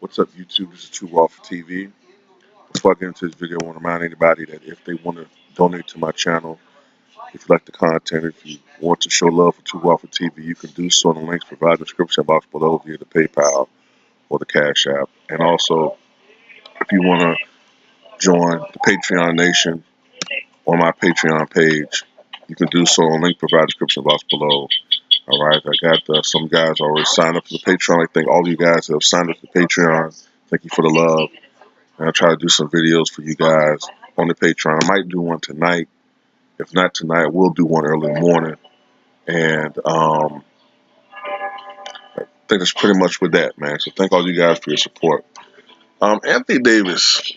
What's up, YouTube? This is Too Raw for TV. Before I get into this video, I want to remind anybody that if they want to donate to my channel, if you like the content, if you want to show love for Too Raw for TV, you can do so in the links provided in the description box below via the PayPal or the Cash App. And also, if you want to join the Patreon Nation on my Patreon page, you can do so in the link provided in the description box below. All right, I got some guys already signed up for the Patreon. I thank all you guys that have signed up for the Patreon. Thank you for the love. And I'll try to do some videos for you guys on the Patreon. I might do one tonight. If not tonight, we'll do one early in the morning. And I think that's pretty much with that, man. So thank all you guys for your support. Anthony Davis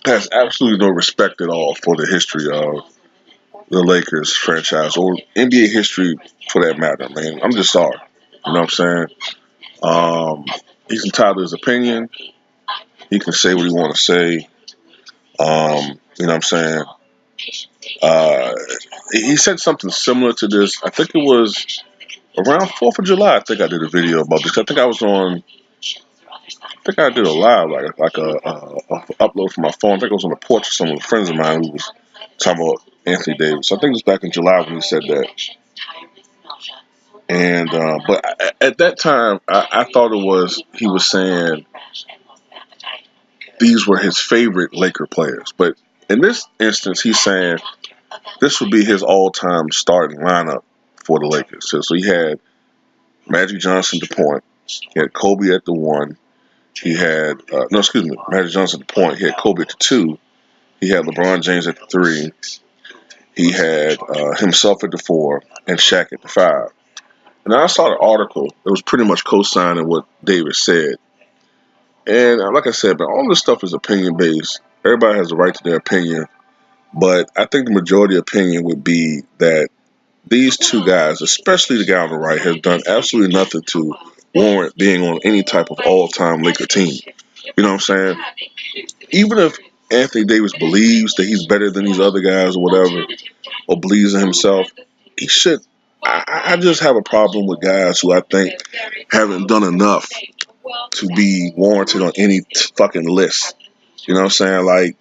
has absolutely no respect at all for the history of the Lakers franchise or NBA history for that matter, man. I'm just sorry. You know what I'm saying? He's entitled to his opinion. He can say what he want to say. You know what I'm saying? He said something similar to this. I think it was around 4th of July. I think I did a video about this. I think I was on. I think I did a live, like a upload from my phone. I think I was on the porch of some of the friends of mine who was talking about Anthony Davis. I think it was back in July when he said that. And but at that time, I thought it was he was saying these were his favorite Laker players. But in this instance, he's saying this would be his all-time starting lineup for the Lakers. So he had Magic Johnson at the point. He had Kobe at the 1. He had, Magic Johnson at the point. He had Kobe at the 2. He had LeBron James at the 3. He had himself at the 4 and Shaq at the 5. And I saw the article. It was pretty much co-signing what Davis said. And like I said, but all this stuff is opinion-based. Everybody has a right to their opinion. But I think the majority opinion would be that these two guys, especially the guy on the right, has done absolutely nothing to warrant being on any type of all-time Laker team. You know what I'm saying? Even if Anthony Davis believes that he's better than these other guys or whatever, or believes in himself, he should. I just have a problem with guys who I think haven't done enough to be warranted on any fucking list. You know what I'm saying? Like,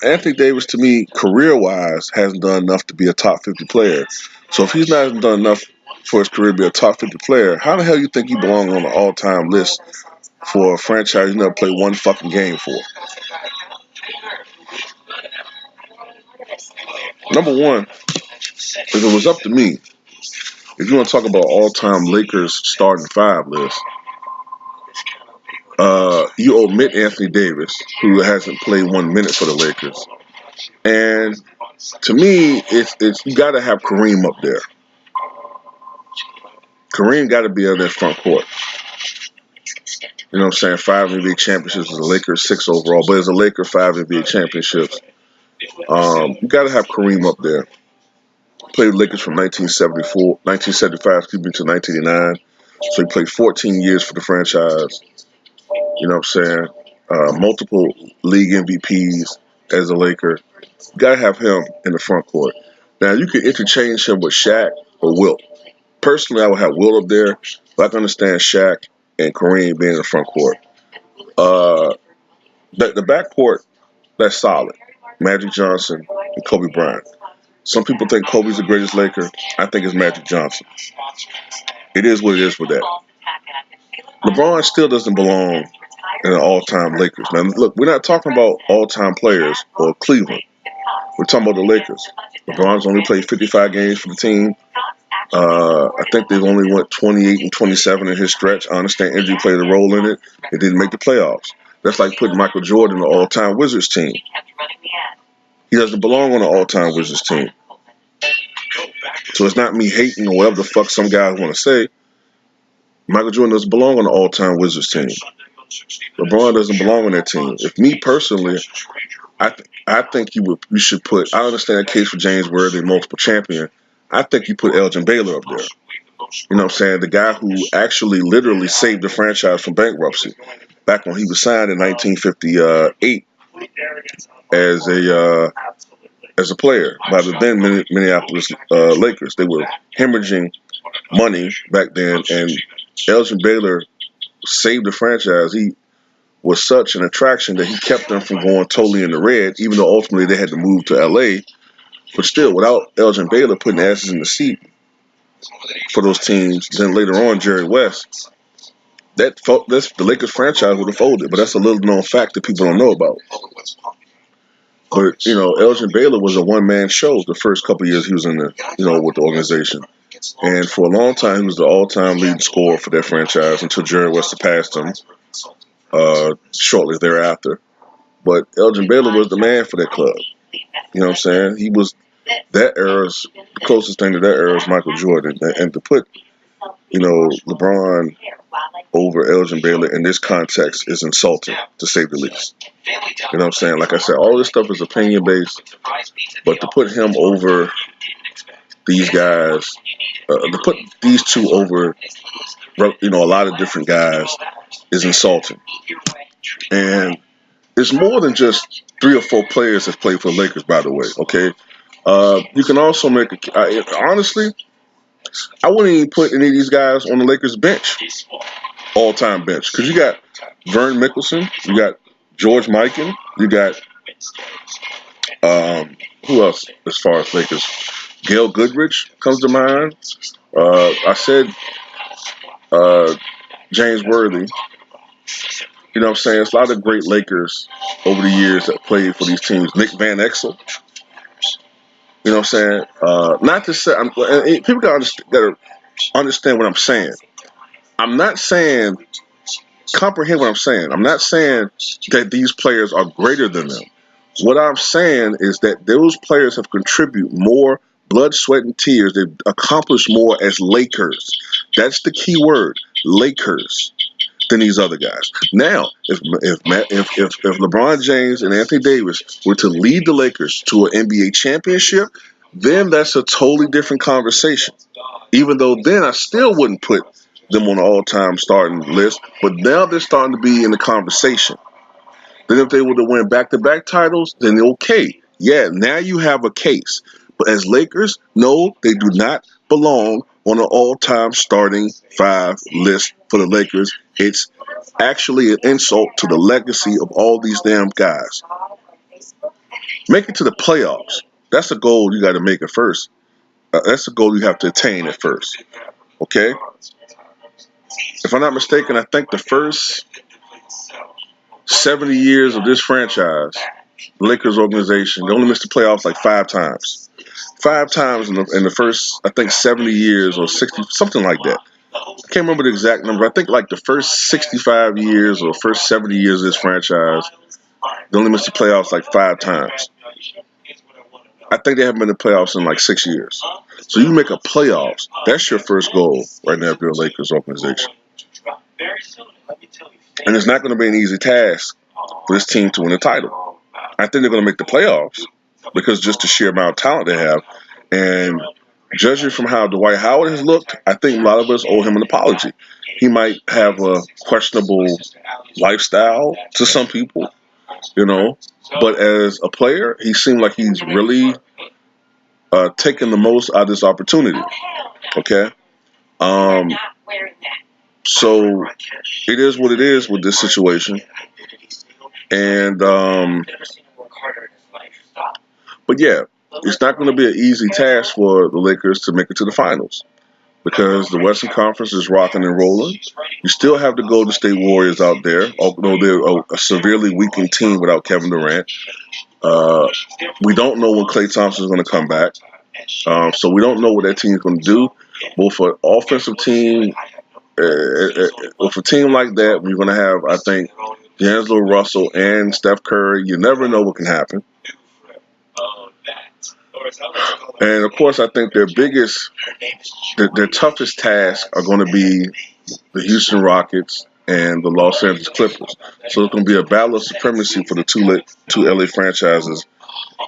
Anthony Davis, to me, career-wise, hasn't done enough to be a top 50 player. So if he's not done enough for his career to be a top 50 player, how the hell you think he belongs on the all-time list for a franchise you never played one fucking game for? Number one, if it was up to me, if you want to talk about all-time Lakers starting 5 list, you omit Anthony Davis, who hasn't played 1 minute for the Lakers. And to me, it's you got to have Kareem up there. Kareem got to be on that front court. You know what I'm saying? 5 NBA championships as a Laker, 6 overall. But as a Laker, 5 NBA championships. You got to have Kareem up there. Played Lakers from 1975, to 1989. So he played 14 years for the franchise. You know what I'm saying? Multiple league MVPs as a Laker. You got to have him in the front court. Now, you can interchange him with Shaq or Wilt. Personally, I would have Wilt up there, but I can understand Shaq and Kareem being in the front court. The backcourt, that's solid. Magic Johnson and Kobe Bryant. Some people think Kobe's the greatest Laker. I think it's Magic Johnson. It is what it is with that. LeBron still doesn't belong in the all-time Lakers. Now, look, we're not talking about all-time players or Cleveland. We're talking about the Lakers. LeBron's only played 55 games for the team. I think they've only went 28 and 27 in his stretch. I understand injury played a role in it. They didn't make the playoffs. That's like putting Michael Jordan on the all-time Wizards team. He doesn't belong on the all-time Wizards team. So it's not me hating or whatever the fuck some guys want to say. Michael Jordan doesn't belong on the all-time Wizards team. LeBron doesn't belong on that team. If me personally, I think you should put. I understand the case for James Worthy, multiple champion. I think you put Elgin Baylor up there. You know what I'm saying? The guy who actually literally saved the franchise from bankruptcy back when he was signed in 1958 as a player by the then Minneapolis Lakers. They were hemorrhaging money back then, and Elgin Baylor saved the franchise. He was such an attraction that he kept them from going totally in the red, even though ultimately they had to move to LA. But still, without Elgin Baylor putting asses in the seat for those teams, then later on Jerry West, the Lakers franchise would have folded. But that's a little known fact that people don't know about. But Elgin Baylor was a one-man show the first couple of years he was in with the organization, and for a long time he was the all-time leading scorer for that franchise until Jerry West surpassed him shortly thereafter. But Elgin Baylor was the man for that club. You know what I'm saying? He was the closest thing to that era is Michael Jordan, and to put LeBron over Elgin Baylor in this context is insulting, to say the least. You know what I'm saying? Like I said, all this stuff is opinion based, but to put him over these guys, to put these two over, a lot of different guys is insulting. And it's more than just 3 or 4 players that played for the Lakers, by the way. Okay, you can also make honestly, I wouldn't even put any of these guys on the Lakers bench, all-time bench, because you got Vern Mickelson, you got George Mikan, you got who else as far as Lakers? Gail Goodrich comes to mind. I said James Worthy. You know what I'm saying? It's a lot of great Lakers over the years that played for these teams. Nick Van Exel. You know what I'm saying? Not to say people gotta understand what I'm saying. I'm not saying comprehend what I'm saying. I'm not saying that these players are greater than them. What I'm saying is that those players have contributed more blood, sweat, and tears. They've accomplished more as Lakers. That's the key word, Lakers, than these other guys. Now, if LeBron James and Anthony Davis were to lead the Lakers to an NBA championship, then that's a totally different conversation. Even though then I still wouldn't put them on the all-time starting list, but now they're starting to be in the conversation. Then if they were to win back-to-back titles, then okay. Yeah, now you have a case. But as Lakers, no, they do not belong on an all-time starting 5 list for the Lakers. It's actually an insult to the legacy of all these damn guys. Make it to the playoffs. That's a goal you got to make at first. That's a goal you have to attain at first. Okay? If I'm not mistaken, I think the first 70 years of this franchise, the Lakers organization, they only missed the playoffs like 5 times. 5 times in the first, I think, 70 years or 60, something like that. I can't remember the exact number. I think like the first 65 years or first 70 years of this franchise, they only missed the playoffs like 5 times. I think they haven't been in the playoffs in like 6 years. So you make a playoffs. That's your first goal right now for the Lakers organization. And it's not going to be an easy task for this team to win a title. I think they're going to make the playoffs because just the sheer amount of talent they have. And judging from how Dwight Howard has looked, I think a lot of us owe him an apology. He might have a questionable lifestyle to some people, but as a player, he seemed like he's really taking the most out of this opportunity. Okay? So it is what it is with this situation. And, but yeah, it's not going to be an easy task for the Lakers to make it to the finals because the Western Conference is rocking and rolling. You still have the Golden State Warriors out there, although they're a severely weakened team without Kevin Durant. We don't know when Klay Thompson is going to come back. So we don't know what that team is going to do. But for an offensive team, with a team like that, we're going to have, I think, D'Angelo Russell and Steph Curry. You never know what can happen. And, of course, I think their toughest tasks are going to be the Houston Rockets and the Los Angeles Clippers. So it's going to be a battle of supremacy for the two LA franchises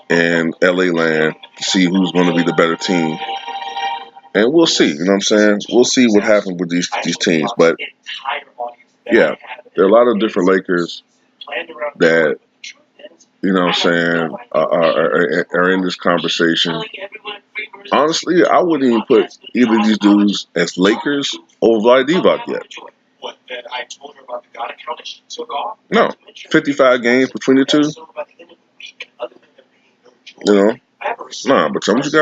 in LA land to see who's going to be the better team. And we'll see, you know what I'm saying? We'll see what happens with these teams. But, yeah, there are a lot of different Lakers that, you know what I'm saying, are in this conversation. Honestly, I wouldn't even put either of these dudes as Lakers over Vlade Divac yet. No, 55 games between the two. You know, nah, but tell me what you got.